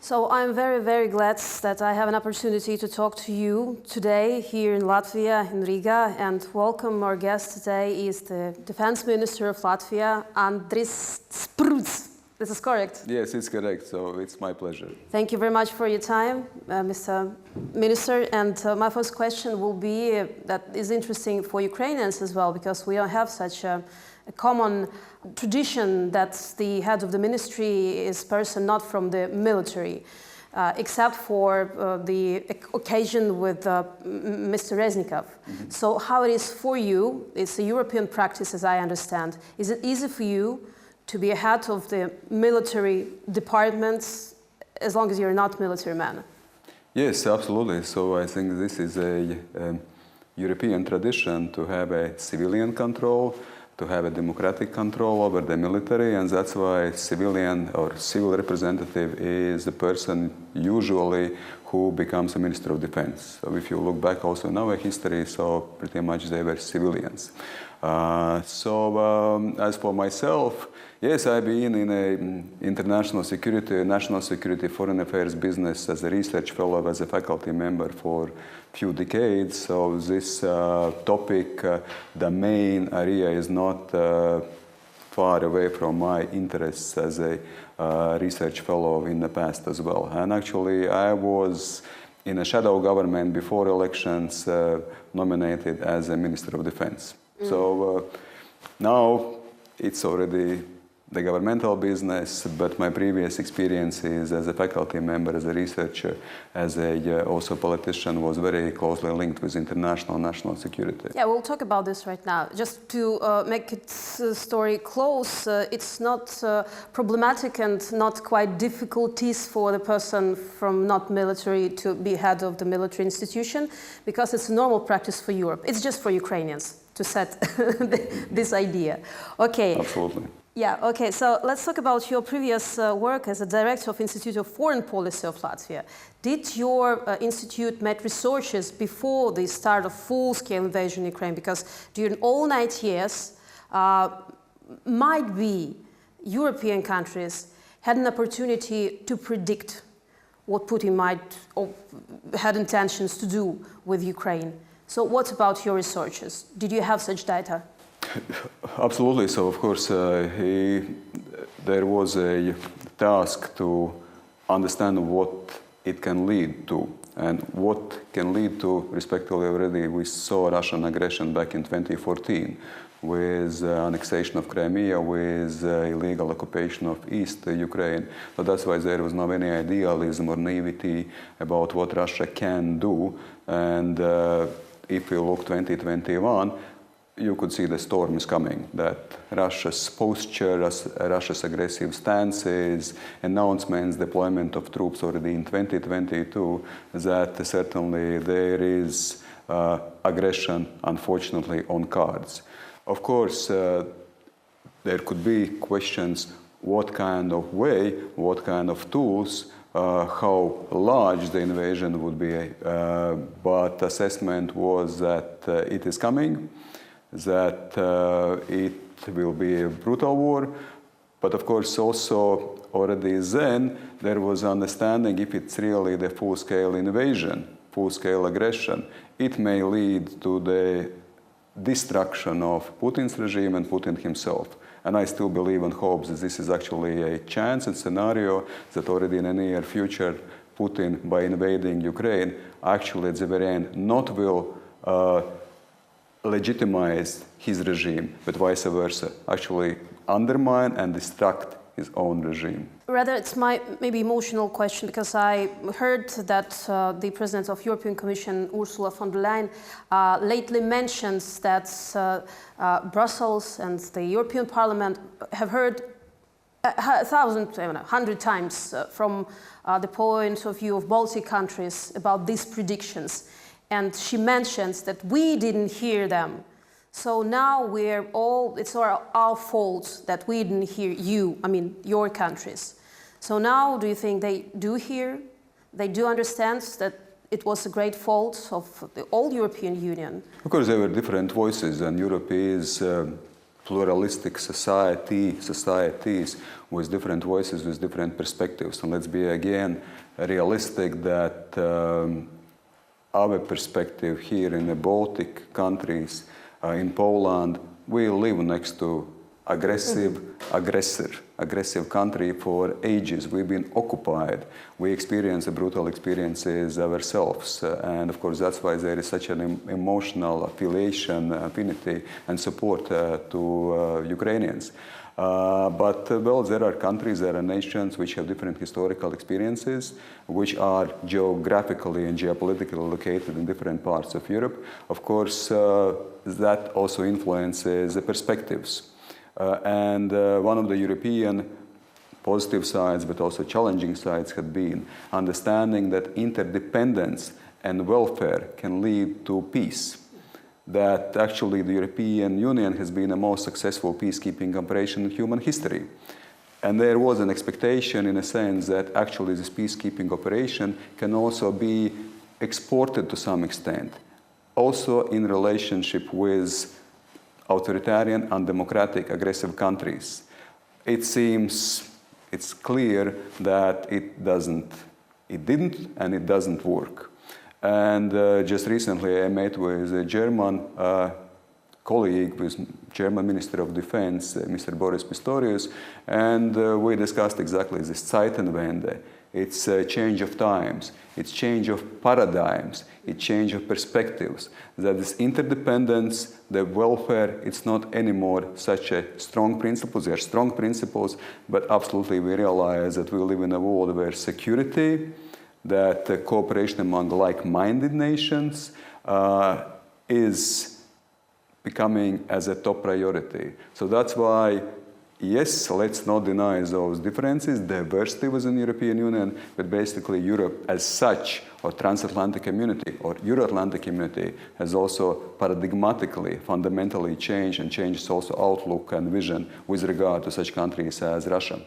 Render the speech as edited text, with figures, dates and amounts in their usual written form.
So I'm very, very glad that I have an opportunity to talk to you today here in Latvia, in Riga, and welcome our guest today is the Defense Minister of Latvia, Andris Spruds. This is correct? Yes, it's correct, so it's my pleasure. Thank you very much for your time, Mr. Minister. And my first question will be that is interesting for Ukrainians as well, because we don't have such a common tradition that the head of the ministry is a person not from the military, except for the occasion with Mr. Reznikov. Mm-hmm. So how it is for you, it's a European practice as I understand. Is it easy for you to be a head of the military departments as long as you're not a military man? Yes, absolutely. So I think this is a European tradition to have a civilian control, to have a democratic control over the military, and that's why civilian or civil representative is the person usually who becomes a Minister of Defense. So if you look back also in our history, so pretty much they were civilians. As for myself, yes, I've been in a international security, national security, foreign affairs business as a research fellow, as a faculty member for few decades. So this topic, the main area is not far away from my interests as a research fellow in the past as well. And actually, I was in a shadow government before elections, nominated as a Minister of Defense. Mm. So now it's already the governmental business, but my previous experiences as a faculty member, as a researcher, as a also politician was very closely linked with international national security. Yeah, we'll talk about this right now. Just to make its story close, it's not problematic and not quite difficulties for the person from not military to be head of the military institution, because it's a normal practice for Europe. It's just for Ukrainians to set this idea. Okay. Absolutely. Yeah, okay, so let's talk about your previous work as a director of Institute of Foreign Policy of Latvia. Did your institute make researches before the start of full-scale invasion in Ukraine? Because during all 9 years, might be European countries had an opportunity to predict what Putin might or had intentions to do with Ukraine. So what about your researches? Did you have such data? Absolutely. So, of course, there was a task to understand what it can lead to. And what can lead to, respectively, already we saw Russian aggression back in 2014 with annexation of Crimea, with illegal occupation of East Ukraine. So that's why there was not any idealism or naivety about what Russia can do. And if you look 2021, you could see the storm is coming, that Russia's posture, Russia's aggressive stances, announcements, deployment of troops already in 2022, that certainly there is aggression, unfortunately, on cards. Of course, there could be questions, what kind of way, what kind of tools, how large the invasion would be, but assessment was that it is coming, that it will be a brutal war, but of course also already then there was understanding if it's really the full-scale invasion, full-scale aggression, it may lead to the destruction of Putin's regime and Putin himself. And I still believe and hope that this is actually a chance and scenario that already in the near future Putin, by invading Ukraine, actually at the very end not will legitimize his regime, but vice versa, actually undermine and destruct his own regime. Rather, it's my maybe emotional question, because I heard that the President of European Commission, Ursula von der Leyen, lately mentions that Brussels and the European Parliament have heard 100 times from the point of view of Baltic countries about these predictions. And she mentions that we didn't hear them. So now it's our fault that we didn't hear you, I mean, your countries. So now do you think they do hear, they do understand that it was a great fault of the whole European Union? Of course, there were different voices, and Europe is pluralistic societies with different voices, with different perspectives. And let's be again realistic that our perspective here in the Baltic countries, in Poland, we live next to aggressive country for ages. We've been occupied. We experience brutal experiences ourselves. And of course, that's why there is such an emotional affiliation, affinity, and support to Ukrainians. But there are countries, there are nations which have different historical experiences, which are geographically and geopolitically located in different parts of Europe. Of course, that also influences the perspectives. And one of the European positive sides, but also challenging sides, had been understanding that interdependence and welfare can lead to peace. That actually the European Union has been the most successful peacekeeping operation in human history. And there was an expectation, in a sense, that actually this peacekeeping operation can also be exported to some extent, also in relationship with authoritarian, undemocratic, aggressive countries. It seems, it's clear that it didn't and it doesn't work. And just recently I met with a German colleague, with German Minister of Defense, Mr. Boris Pistorius, and we discussed exactly this Zeitenwende. It's a change of times, it's change of paradigms, it's change of perspectives. That this interdependence, the welfare, it's not anymore such a strong principle. There are strong principles, but absolutely we realize that we live in a world where security, that cooperation among like-minded nations is becoming as a top priority. So that's why, yes, let's not deny those differences, diversity within the European Union, but basically Europe as such, or transatlantic community, or Euro-Atlantic community, has also paradigmatically, fundamentally changed, and changed also outlook and vision with regard to such countries as Russia.